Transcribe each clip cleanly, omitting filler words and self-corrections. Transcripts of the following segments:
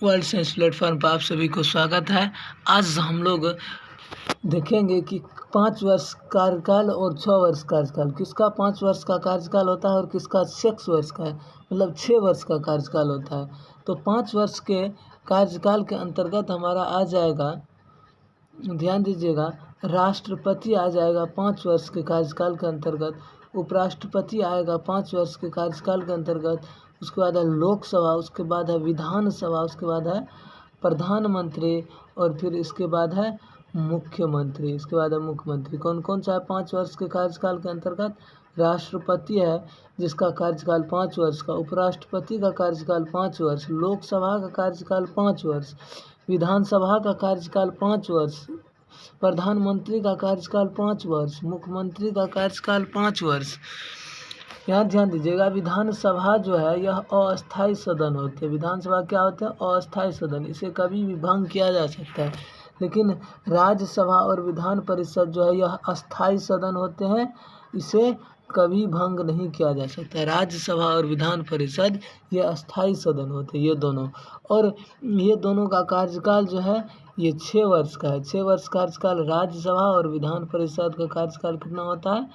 World science platform पर आप सभी को स्वागत है। आज हम लोग देखेंगे कि 5 वर्ष कार्यकाल और 6 वर्ष कार्यकाल, किसका 5 वर्ष का कार्यकाल होता है और किसका 6 वर्ष का है, मतलब 6 वर्ष का कार्यकाल होता है। तो 5 वर्ष के कार्यकाल के अंतर्गत हमारा आ जाएगा, ध्यान दीजिएगा, राष्ट्रपति आ जाएगा 5 वर्ष के कार्यकाल के अंतर्गत, उपराष्ट्रपति आएगा 5 वर्ष के कार्यकाल के अंतर्गत, उसके बाद है लोकसभा, उसके बाद है विधानसभा, उसके बाद है प्रधानमंत्री और फिर इसके बाद है मुख्यमंत्री। इसके बाद है मुख्यमंत्री। कौन कौन सा है 5 वर्ष के कार्यकाल के अंतर्गत? राष्ट्रपति है जिसका कार्यकाल 5 वर्ष का, उपराष्ट्रपति का कार्यकाल 5 वर्ष, लोकसभा का कार्यकाल 5 वर्ष, विधानसभा का कार्यकाल 5 वर्ष, प्रधानमंत्री का कार्यकाल 5 वर्ष, मुख्यमंत्री का कार्यकाल 5 वर्ष। यहाँ ध्यान दीजिएगा, विधानसभा जो है यह अस्थायी सदन होते हैं। विधानसभा क्या होते हैं? अस्थायी सदन। इसे कभी भी भंग किया जा सकता है। लेकिन राज्यसभा और विधान परिषद जो है यह अस्थायी सदन होते हैं, इसे कभी भंग नहीं किया जा सकता। राज्यसभा और विधान परिषद ये अस्थायी सदन होते हैं, ये दोनों। और ये दोनों का कार्यकाल जो है ये 6 वर्ष का है। 6 वर्ष कार्यकाल राज्यसभा और विधान परिषद का कार्यकाल कितना होता है?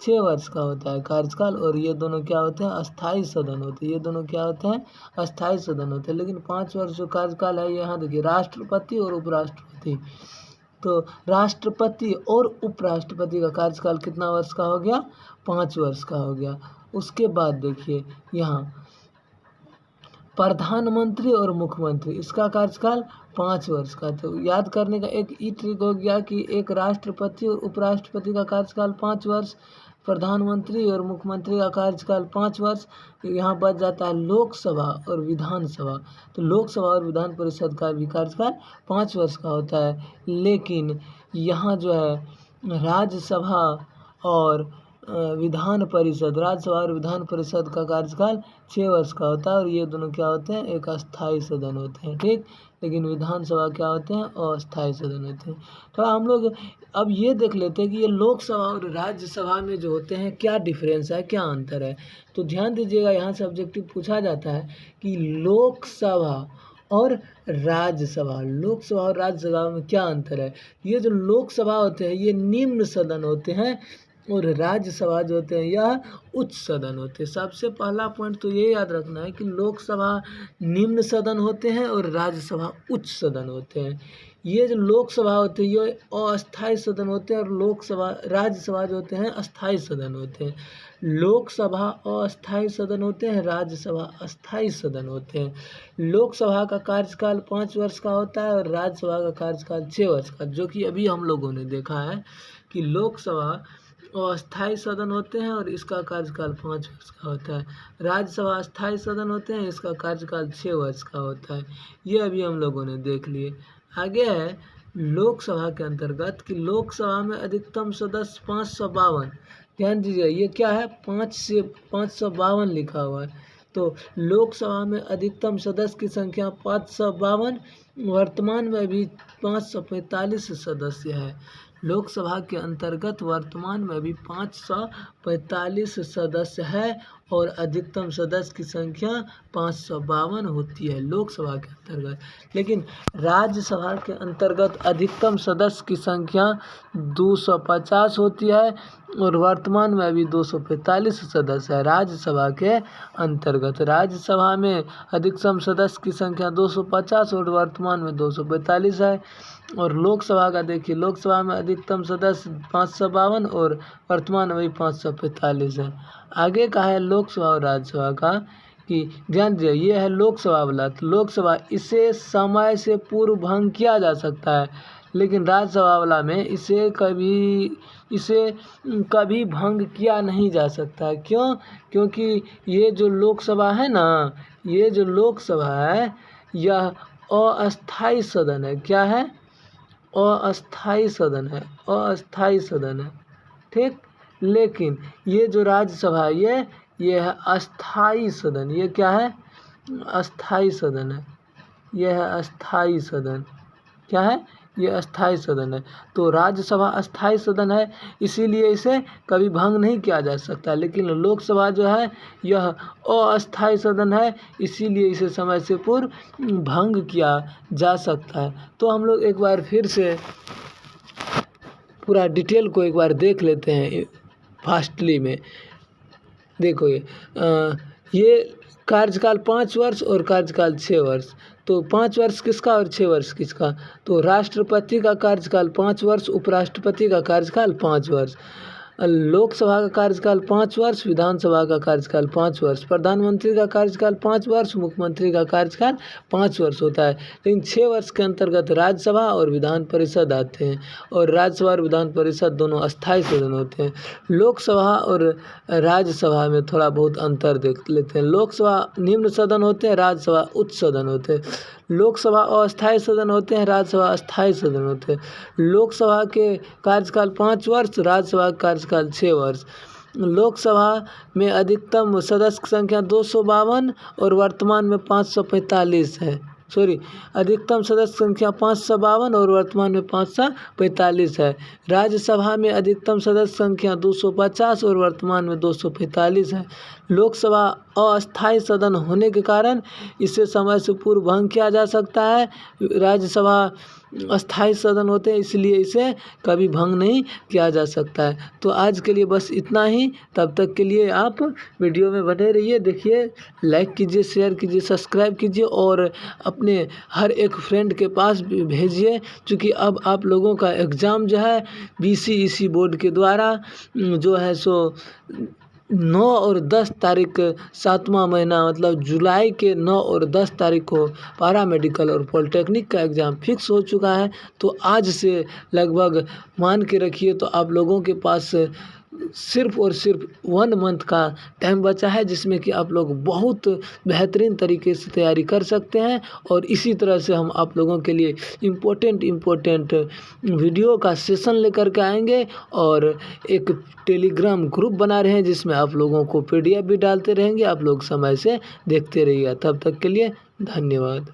6 वर्ष का होता है कार्यकाल। और ये दोनों क्या होते हैं? अस्थायी सदन होते हैं। ये दोनों क्या होते हैं? अस्थायी सदन होते हैं। लेकिन 5 वर्ष जो कार्यकाल है, यहाँ देखिए, राष्ट्रपति और उपराष्ट्रपति, तो राष्ट्रपति और उपराष्ट्रपति का कार्यकाल कितना वर्ष का हो गया? 5 वर्ष का हो गया। उसके बाद देखिए यहाँ प्रधानमंत्री और मुख्यमंत्री, इसका कार्यकाल 5 वर्ष का। तो याद करने का एक ई ट्रिक हो गया कि एक राष्ट्रपति और उपराष्ट्रपति का कार्यकाल 5 वर्ष, प्रधानमंत्री और मुख्यमंत्री का कार्यकाल 5 वर्ष। यहाँ बच जाता है लोकसभा और विधानसभा। तो लोकसभा और विधान परिषद का भी कार्यकाल 5 वर्ष का होता है। लेकिन यहाँ जो है राज्यसभा और विधान परिषद, राज्यसभा और विधान परिषद का कार्यकाल 6 वर्ष का होता है। और ये दोनों क्या होते हैं? एक अस्थायी सदन होते हैं, ठीक। लेकिन विधानसभा क्या होते हैं? अस्थायी सदन होते हैं। थोड़ा हम लोग अब ये देख लेते हैं कि ये लोकसभा और राज्यसभा में जो होते हैं क्या डिफरेंस है, क्या अंतर है। तो ध्यान दीजिएगा, यहाँ से ऑब्जेक्टिव पूछा जाता है कि लोकसभा और राज्यसभा, लोकसभा और राज्यसभा में क्या अंतर है। ये जो लोकसभा होते हैं ये निम्न सदन होते हैं और राज्यसभा जो होते हैं यह उच्च सदन होते हैं। सबसे पहला पॉइंट तो ये याद रखना है कि लोकसभा निम्न सदन होते हैं और राज्यसभा उच्च सदन होते हैं। ये जो लोकसभा होते हैं ये अस्थायी सदन होते हैं और राज्यसभा जो होते हैं अस्थायी सदन होते हैं। लोकसभा अस्थायी सदन होते हैं, राज्यसभा अस्थायी सदन होते हैं। लोकसभा का कार्यकाल 5 वर्ष का होता है और राज्यसभा का कार्यकाल 6 वर्ष का, जो कि अभी हम लोगों ने देखा है कि लोकसभा अस्थायी सदन होते हैं और इसका कार्यकाल 5 वर्ष का होता है। राज्यसभा अस्थायी सदन होते हैं, इसका कार्यकाल 6 वर्ष का होता है। ये अभी हम लोगों ने देख लिए। आगे है लोकसभा के अंतर्गत कि लोकसभा में अधिकतम सदस्य 552। ध्यान दीजिए, ये क्या है? 5 से 552 लिखा हुआ है। तो लोकसभा में अधिकतम सदस्य की संख्या 552, वर्तमान में भी 545 सदस्य है। लोकसभा के अंतर्गत वर्तमान में भी 545 सदस्य है और अधिकतम सदस्य की संख्या 552 होती है लोकसभा के अंतर्गत। लेकिन राज्यसभा के अंतर्गत अधिकतम सदस्य की संख्या 250 होती है और वर्तमान में अभी 245 सदस्य है राज्यसभा के अंतर्गत। राज्यसभा में अधिकतम सदस्य की संख्या 250 और वर्तमान में 245 है। और लोकसभा का देखिए, लोकसभा में अधिकतम सदस्य 552 और वर्तमान में 545 है। आगे का है लोकसभा और राज्यसभा का कि ध्यान दीजिए, ये है लोकसभा वाला। तो लोकसभा इसे समय से पूर्व भंग किया जा सकता है, लेकिन राज्यसभा वाला में इसे कभी भंग किया नहीं जा सकता है। क्यों? क्योंकि ये जो लोकसभा है ना, ये जो लोकसभा है यह अस्थायी सदन है। क्या है? अस्थायी सदन है, अस्थायी सदन है, ठीक। लेकिन ये जो राज्यसभा है ये है अस्थायी सदन। ये क्या है? अस्थायी सदन है। यह है अस्थायी सदन। क्या है? ये अस्थाई सदन है। तो राज्यसभा अस्थाई सदन है, इसीलिए इसे कभी भंग नहीं किया जा सकता। लेकिन लोकसभा जो है यह अस्थाई सदन है, इसीलिए इसे समय से पूर्व भंग किया जा सकता है। तो हम लोग एक बार फिर से पूरा डिटेल को एक बार देख लेते हैं फास्टली में। देखो ये कार्यकाल 5 वर्ष और कार्यकाल 6 वर्ष। तो 5 वर्ष किसका और 6 वर्ष किसका? तो राष्ट्रपति का कार्यकाल 5 वर्ष, उपराष्ट्रपति का कार्यकाल 5 वर्ष, लोकसभा का कार्यकाल 5 वर्ष, विधानसभा का कार्यकाल 5 वर्ष, प्रधानमंत्री का कार्यकाल 5 वर्ष, मुख्यमंत्री का कार्यकाल 5 वर्ष होता है। लेकिन 6 वर्ष के अंतर्गत राज्यसभा और विधान परिषद आते हैं, और राज्यसभा और विधान परिषद दोनों अस्थाई सदन होते हैं। लोकसभा और राज्यसभा में थोड़ा बहुत अंतर देख लेते हैं। लोकसभा निम्न सदन होते हैं, राज्यसभा उच्च सदन होते हैं। लोकसभा अस्थाई सदन होते हैं, राज्यसभा अस्थाई सदन होते हैं। लोकसभा के कार्यकाल 5 वर्ष, राज्यसभा का कार्यकाल 6 वर्ष। लोकसभा में अधिकतम सदस्य संख्या 252 और वर्तमान में 545 है। अधिकतम सदस्य संख्या 552 और वर्तमान में 545 है। राज्यसभा में अधिकतम सदस्य संख्या 250 और वर्तमान में 245 है। लोकसभा अस्थाई सदन होने के कारण इसे समय से पूर्व भंग किया जा सकता है। राज्यसभा अस्थाई सदन होते हैं, इसलिए इसे कभी भंग नहीं किया जा सकता है। तो आज के लिए बस इतना ही। तब तक के लिए आप वीडियो में बने रहिए, देखिए, लाइक कीजिए, शेयर कीजिए, सब्सक्राइब कीजिए और अपने हर एक फ्रेंड के पास भी भेजिए। क्योंकि अब आप लोगों का एग्ज़ाम जो है BCEC बोर्ड के द्वारा जो है सो 9 और 10 तारीख 7वां महीना मतलब जुलाई के 9 और 10 तारीख को पैरा मेडिकल और पॉलिटेक्निक का एग्ज़ाम फिक्स हो चुका है। तो आज से लगभग मान के रखिए तो आप लोगों के पास सिर्फ़ और सिर्फ 1 मंथ का टाइम बचा है, जिसमें कि आप लोग बहुत बेहतरीन तरीके से तैयारी कर सकते हैं। और इसी तरह से हम आप लोगों के लिए इम्पोर्टेंट वीडियो का सेशन लेकर के आएंगे, और एक टेलीग्राम ग्रुप बना रहे हैं जिसमें आप लोगों को PDF भी डालते रहेंगे। आप लोग समय से देखते रहिए। तब तक के लिए धन्यवाद।